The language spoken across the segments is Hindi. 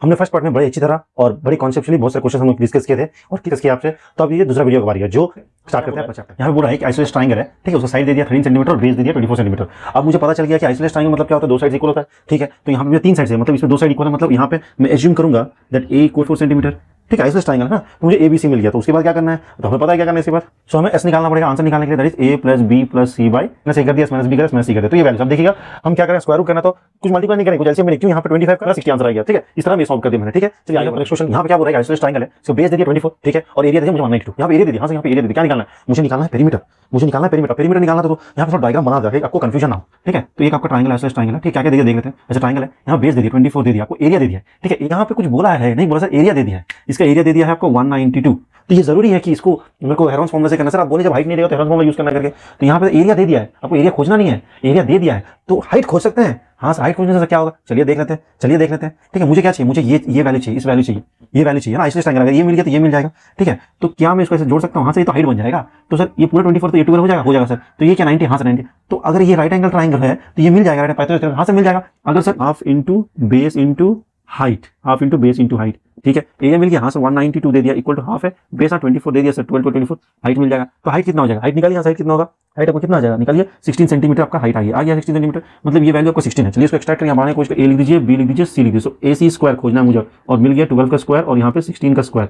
हमने फर्स्ट पार्ट में बड़ी अच्छी तरह और बड़ी कॉन्सेप्चुअली बहुत सारे क्वेश्चन हम डिस्कस किए थे और डिस्कस किया आपसे। तो अब ये दूसरा वीडियो का बारी है जो स्टार्ट करते हैं चैप्टर। यहाँ पे बोल रहा है कि आइसोलेस ट्रायंगल है, ठीक है, उसका साइड दे दिया 13 सेंटीमीटर और बेस दे दिया 24 सेंटीमीटर। अब मुझे पता चल गया कि आइसोलेस ट्रायंगल मतलब क्या होता है, दो साइड इक्वल होता है, ठीक है। तो यहाँ पे 3 साइड है, मतलब इसमें 2 साइड इक्वल है, मतलब यहाँ पे मैं एज्यूम करूंगा दैट ए इक्वल 4 सेंटीमीटर, ठीक है, आइसोलेस ट्रायंगल है ना। तो मुझे ABC मिल गया, तो उसके बाद क्या करना है, तो हमें पता है क्या करना है इसके बाद। सो हमें S निकालना पड़ेगा आंसर निकालने के लिए, that is A plus B plus C by मैंने कर दिया, माइनस B कर माइनस C कर दिया। तो ये वैल्यू अब देखिएगा हम क्या करें, स्क्वायर रूट करना, तो कुछ मल्टीप्लाई नहीं करेंगे, कुछ एलसीएम में लिखूं, यहाँ पे 25 का 60 आंसर आ गया, ठीक है। इस तरह मैं सॉल्व कर दिया मैंने, ठीक है। चलिए आगे नेक्स्ट क्वेश्चन। यहाँ पे क्या बोल रहा है, आइसोलेस ट्रायंगल है, इसका बेस दे दिया 24, ठीक है, और एरिया दे दिया मुझे 192। यहाँ पे एरिया दे दिया, हाँ यहाँ पे एरिया दे दिया, क्या निकालना है, मुझे निकालना है पेरीमीटर, मुझे निकालना है पेरीमीटर। पेरीमीटर निकालना तो यहाँ पे थोड़ा डायग्राम बना देगा, आपको कंफ्यूजन ना हो, ठीक है। तो एक आपका ट्रायंगल आइसोलेस ट्रायंगल है, ठीक है, क्या देख लेते हैं। ऐसा ट्रायंगल है, यहाँ बेस दे दिया 24 दे दिया, आपको एरिया दे दिया, ठीक है। यहाँ पे कुछ बोला है नहीं बोला सर, एरिया दे दिया है, इसका एरिया दे दिया है आपको 192। तो ये जरूरी है कि इसको मेरे को हेरोन्स फॉर्मूला से करना। सर आप बोले जब हाइट नहीं देगा तो हेरोन्स फॉर्मूला यूज करना करके, तो यहाँ पे एरिया दे दिया है, आपको एरिया खोजना नहीं है, एरिया दे दिया है तो हाइट खोज सकते हैं। हाँ सर हाइट खोजने से क्या होगा, चलिए देख लेते हैं, चलिए देख लेते हैं, ठीक है। मुझे क्या चाहिए, मुझे ये वैल्यू चाहिए, इस वैल्यू चाहिए, ये वैल्यू चाहिए ना, आइसोलेस ट्रायंगल अगर ये मिल गया तो ये मिल जाएगा, ठीक है। तो क्या मैं इसको ऐसे जोड़ सकता हूँ, हाँ सर ये तो हाइट बन जाएगा। तो सर ये पूरा 24 तो ये 12 हो जाएगा सर। तो ये क्या 90, हाँ सर 90। तो अगर ये राइट एंगल ट्रायंगल है तो ये मिल जाएगा, पाइथागोरस हाँ सर मिल जाएगा। अगर sir half into base into height, half into base into height, ठीक है, एरिया मिल गया, हाँ सर 192 दे दिया इक्वल टू हाफ है, बेस 24 दे दिया सर 12 24, हाइट मिल जाएगा। तो हाइट कितना हो जाएगा, हाइट निकालिए, हाइट कितना होगा, हाइट आपको कितना आ जाएगा, निकालिए 16 सेंटीमीटर आपका हाइट आ गया 16 सेंटीमीटर, मतलब ये वैल्यू आपको 16 है। चलिए इसको एक्सट्रैक्ट करें, यहाँ को ए लिख दीजिए, बी लिख दीजिए, सी लिख दीजिए। सो AC स्क्वायर खोजना है मुझे और मिल गया 12 का स्क्वायर और यहाँ पे 16 का स्क्वायर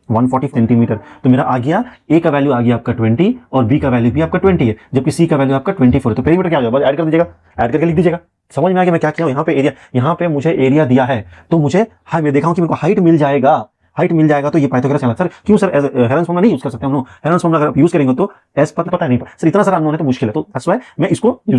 140 सेंटीमीटर। तो मेरा आ गया A का वैल्यू आ गया आपका 20 और B का वैल्यू भी आपका 20 है, जबकि C का वैल्यू आपका 24 है। तो पेरीमीटर क्या हो जाएगा, ऐड कर दीजिएगा, ऐड करके लिख दीजिएगा। समझ में आ गया मैं क्या किया हूं, यहाँ पे एरिया, यहाँ पे मुझे एरिया दिया है तो मुझे हाँ मैं देखा हूं कि मेरे को हाइट मिल जाएगा, हाइट मिल जाएगा। तो ये पाइथागोरस चला सर, क्यों सर हेरोन्स फॉर्मूला नहीं यूज कर सकते हम लोग, हेरोन्स फॉर्मूला अगर यूज करेंगे तो एस पता नहीं सर, इतना सारा अननोन है तो मुश्किल है, तो दैट्स व्हाई मैं इसको यूज